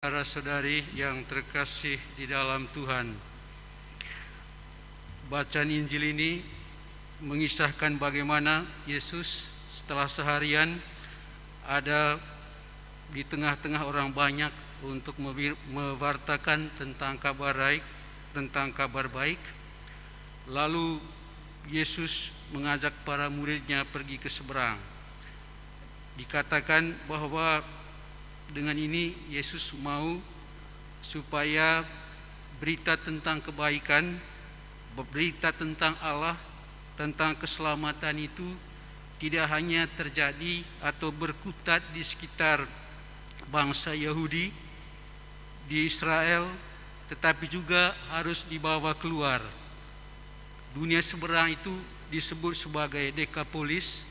Saudara-saudari yang terkasih di dalam Tuhan, bacaan Injil ini mengisahkan bagaimana Yesus setelah seharian ada di tengah-tengah orang banyak untuk mewartakan tentang kabar baik. Lalu Yesus mengajak para muridnya pergi ke seberang. Dikatakan bahwa dengan ini Yesus mau supaya berita tentang kebaikan, berita tentang Allah, tentang keselamatan itu tidak hanya terjadi atau berkutat di sekitar bangsa Yahudi di Israel, tetapi juga harus dibawa keluar. Dunia seberang itu disebut sebagai Dekapolis.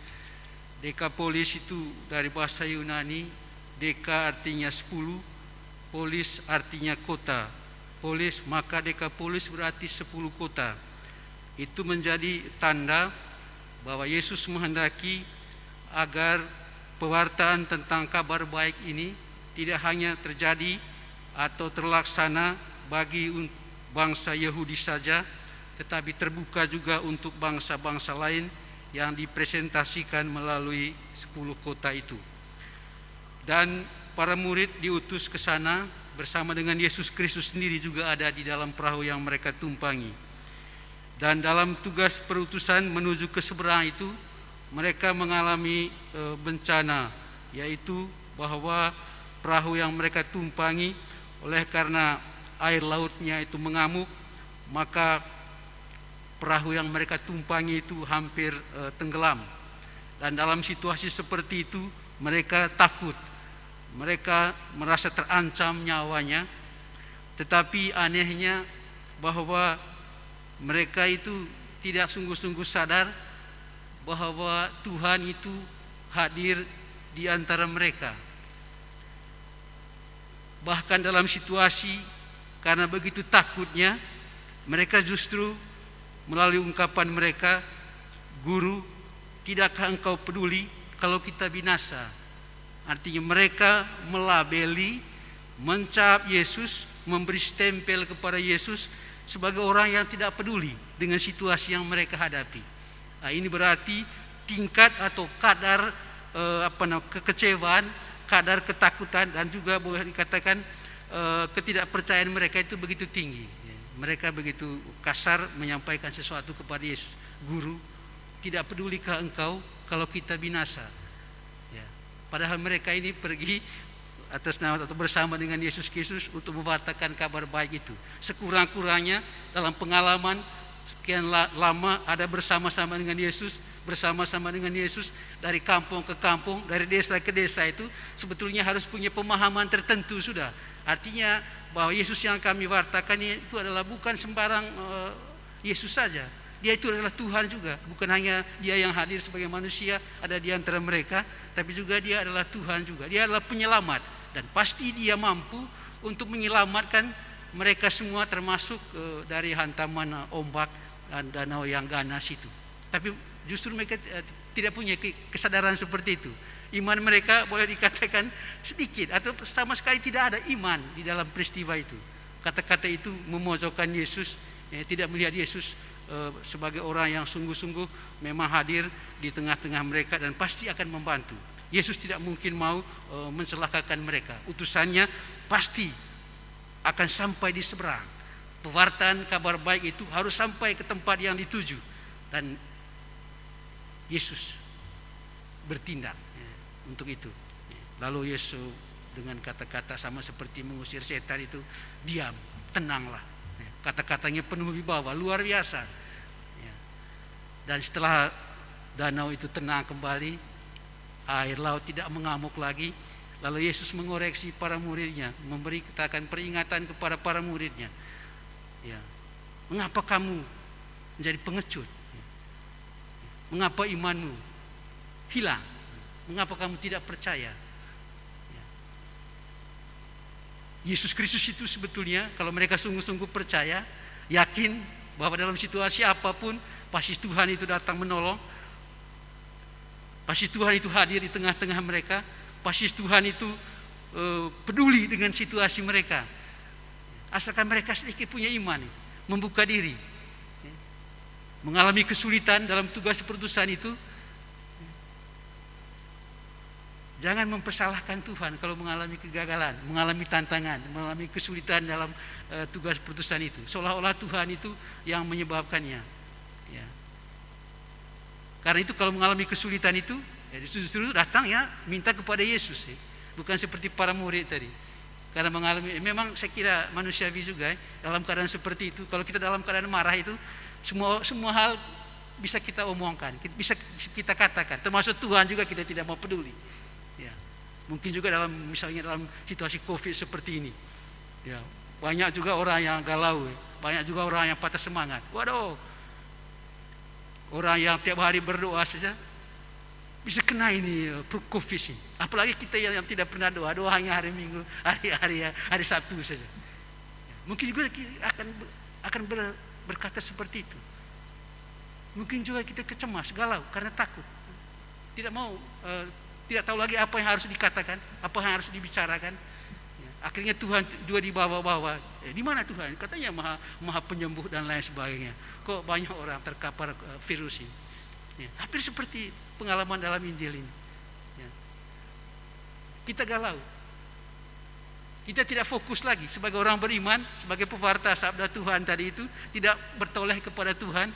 Dekapolis itu dari bahasa Yunani. Deka artinya 10, polis artinya kota. Polis, maka Dekapolis berarti 10 kota. Itu menjadi tanda bahwa Yesus menghendaki agar pewartaan tentang kabar baik ini tidak hanya terjadi atau terlaksana bagi bangsa Yahudi saja, tetapi terbuka juga untuk bangsa-bangsa lain yang dipresentasikan melalui 10 kota itu. Dan para murid diutus ke sana bersama dengan Yesus Kristus sendiri juga ada di dalam perahu yang mereka tumpangi. Dan dalam tugas perutusan menuju ke seberang itu, mereka mengalami bencana, yaitu bahwa perahu yang mereka tumpangi oleh karena air lautnya itu mengamuk, maka perahu yang mereka tumpangi itu hampir tenggelam. Dan dalam situasi seperti itu mereka takut. Mereka merasa terancam nyawanya, tetapi anehnya bahwa mereka itu tidak sungguh-sungguh sadar bahwa Tuhan itu hadir di antara mereka. Bahkan dalam situasi karena begitu takutnya, mereka justru melalui ungkapan mereka, "Guru, tidakkah engkau peduli kalau kita binasa?" Artinya mereka melabeli, mencap Yesus, memberi stempel kepada Yesus sebagai orang yang tidak peduli dengan situasi yang mereka hadapi. Nah, ini berarti tingkat atau kadar kekecewaan, kadar ketakutan, dan juga boleh dikatakan ketidakpercayaan mereka itu begitu tinggi. Mereka begitu kasar menyampaikan sesuatu kepada Yesus. "Guru, tidak pedulikah engkau kalau kita binasa?" Padahal mereka ini pergi atas nama atau bersama dengan Yesus Kristus untuk mewartakan kabar baik itu. Sekurang-kurangnya dalam pengalaman sekian lama ada bersama-sama dengan Yesus, dari kampung ke kampung, dari desa ke desa, itu sebetulnya harus punya pemahaman tertentu sudah. Artinya bahwa Yesus yang kami wartakan itu adalah bukan sembarang Yesus saja. Dia itu adalah Tuhan juga, bukan hanya dia yang hadir sebagai manusia ada di antara mereka, tapi juga dia adalah Tuhan juga. Dia adalah penyelamat, dan pasti dia mampu untuk menyelamatkan mereka semua, termasuk dari hantaman ombak dan danau yang ganas itu. Tapi justru mereka tidak punya kesadaran seperti itu. Iman mereka boleh dikatakan sedikit atau sama sekali tidak ada iman di dalam peristiwa itu. Kata-kata itu memojokkan Yesus, tidak melihat Yesus sebagai orang yang sungguh-sungguh memang hadir di tengah-tengah mereka dan pasti akan membantu. Yesus tidak mungkin mau mencelakakan mereka. Utusannya pasti akan sampai di seberang. Pewartaan kabar baik itu harus sampai ke tempat yang dituju, dan Yesus bertindak untuk itu. Lalu Yesus dengan kata-kata sama seperti mengusir setan itu, "Diam, tenanglah." Kata-katanya penuh wibawa, luar biasa. Dan setelah danau itu tenang kembali, air laut tidak mengamuk lagi, lalu Yesus mengoreksi para muridnya, memberi katakan peringatan kepada para muridnya. "Mengapa kamu menjadi pengecut? Mengapa imanmu hilang? Mengapa kamu tidak percaya?" Yesus Kristus itu sebetulnya kalau mereka sungguh-sungguh percaya, yakin bahwa dalam situasi apapun pasti Tuhan itu datang menolong, pasti Tuhan itu hadir di tengah-tengah mereka, pasti Tuhan itu peduli dengan situasi mereka. Asalkan mereka sedikit punya iman, membuka diri, mengalami kesulitan dalam tugas perutusan itu. Jangan mempersalahkan Tuhan kalau mengalami kegagalan, mengalami tantangan, mengalami kesulitan dalam tugas perutusan itu. Seolah-olah Tuhan itu yang menyebabkannya. Ya. Karena itu kalau mengalami kesulitan itu, ya justru datang ya minta kepada Yesus. Ya. Bukan seperti para murid tadi. Karena mengalami, memang saya kira manusiawi juga dalam keadaan seperti itu. Kalau kita dalam keadaan marah itu, semua hal bisa kita omongkan, bisa kita katakan. Termasuk Tuhan juga kita tidak mau peduli. Ya, mungkin juga misalnya dalam situasi COVID seperti ini, ya banyak juga orang yang galau, banyak juga orang yang patah semangat. Waduh, orang yang tiap hari berdoa saja bisa kena ini COVID ini. Apalagi kita yang tidak pernah doa hanya hari Minggu, hari Sabtu saja. Mungkin juga akan berkata seperti itu. Mungkin juga kita kecemas, galau karena takut, tidak mau. Tidak tahu lagi apa yang harus dikatakan, apa yang harus dibicarakan. Ya, akhirnya Tuhan juga dibawa-bawa. Di mana Tuhan? Katanya maha penyembuh dan lain sebagainya. Kok banyak orang terkapar virus ini? Ya, hampir seperti pengalaman dalam Injil ini. Ya. Kita galau. Kita tidak fokus lagi sebagai orang beriman, sebagai pewarta sabda Tuhan tadi itu, tidak bertoleh kepada Tuhan,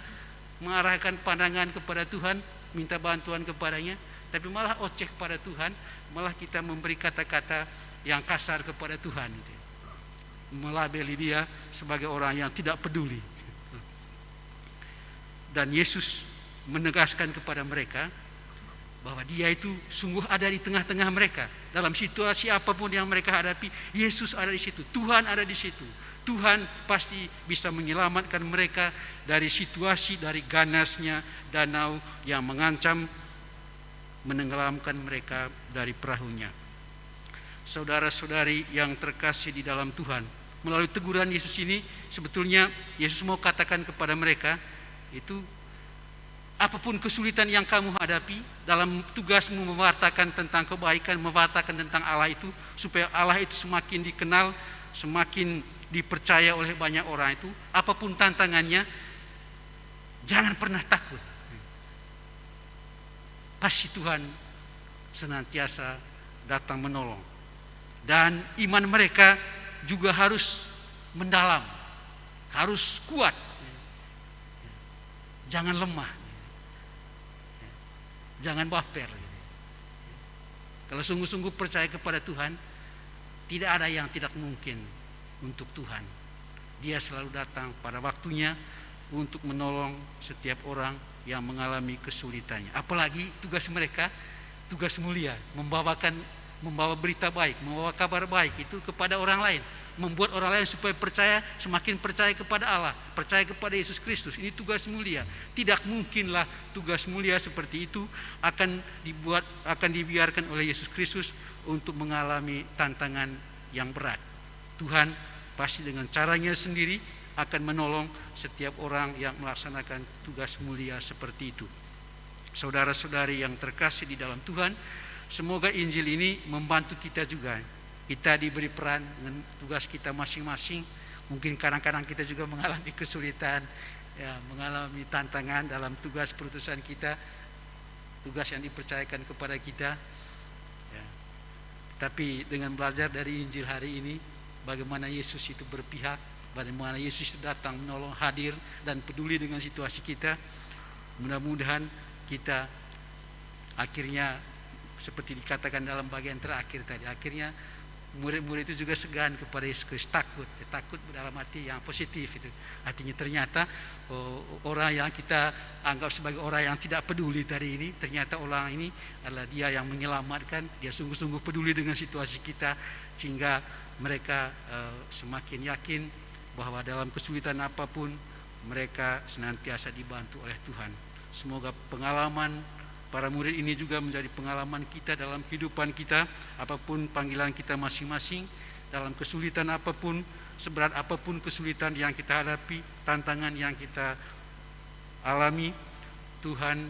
mengarahkan pandangan kepada Tuhan, minta bantuan kepadanya. Tapi malah oceh kepada Tuhan, malah kita memberi kata-kata yang kasar kepada Tuhan, gitu. Melabeli dia sebagai orang yang tidak peduli. Dan Yesus menegaskan kepada mereka bahwa dia itu sungguh ada di tengah-tengah mereka. Dalam situasi apapun yang mereka hadapi, Yesus ada di situ, Tuhan ada di situ. Tuhan pasti bisa menyelamatkan mereka dari situasi, dari ganasnya danau yang mengancam menenggelamkan mereka dari perahunya. Saudara-saudari yang terkasih di dalam Tuhan, melalui teguran Yesus ini sebetulnya Yesus mau katakan kepada mereka itu, apapun kesulitan yang kamu hadapi dalam tugasmu mewartakan tentang kebaikan, mewartakan tentang Allah itu, supaya Allah itu semakin dikenal, semakin dipercaya oleh banyak orang itu, apapun tantangannya, jangan pernah takut. Pasti Tuhan senantiasa datang menolong. Dan iman mereka juga harus mendalam, harus kuat. Jangan lemah, jangan baper. Kalau sungguh-sungguh percaya kepada Tuhan, tidak ada yang tidak mungkin untuk Tuhan. Dia selalu datang pada waktunya untuk menolong setiap orang yang mengalami kesulitannya. Apalagi tugas mereka, tugas mulia, membawa berita baik, membawa kabar baik itu kepada orang lain, membuat orang lain supaya percaya, semakin percaya kepada Allah, percaya kepada Yesus Kristus. Ini tugas mulia. Tidak mungkinlah tugas mulia seperti itu akan dibiarkan oleh Yesus Kristus untuk mengalami tantangan yang berat. Tuhan pasti dengan caranya sendiri akan menolong setiap orang yang melaksanakan tugas mulia seperti itu. Saudara-saudari yang terkasih di dalam Tuhan, semoga Injil ini membantu kita juga. Kita diberi peran dengan tugas kita masing-masing. Mungkin kadang-kadang kita juga mengalami kesulitan, ya, mengalami tantangan dalam tugas perutusan kita, tugas yang dipercayakan kepada kita. Ya. Tapi dengan belajar dari Injil hari ini, bagaimana Yesus itu berpihak, bagaimana Yesus datang menolong, hadir dan peduli dengan situasi kita. Mudah-mudahan kita akhirnya seperti dikatakan dalam bagian terakhir tadi, akhirnya murid-murid itu juga segan kepada Yesus Kristus, takut dalam arti yang positif itu. Artinya ternyata orang yang kita anggap sebagai orang yang tidak peduli tadi ini, ternyata orang ini adalah dia yang menyelamatkan. Dia sungguh-sungguh peduli dengan situasi kita, sehingga mereka semakin yakin bahwa dalam kesulitan apapun mereka senantiasa dibantu oleh Tuhan. Semoga pengalaman para murid ini juga menjadi pengalaman kita dalam kehidupan kita, apapun panggilan kita masing-masing, dalam kesulitan apapun, seberat apapun kesulitan yang kita hadapi, tantangan yang kita alami, Tuhan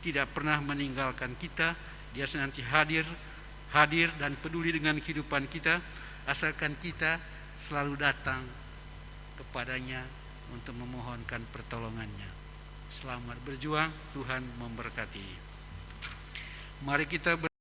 tidak pernah meninggalkan kita. Dia senantiasa hadir dan peduli dengan kehidupan kita, asalkan kita selalu datang kepadanya untuk memohonkan pertolongannya. Selamat berjuang, Tuhan memberkati. Mari kita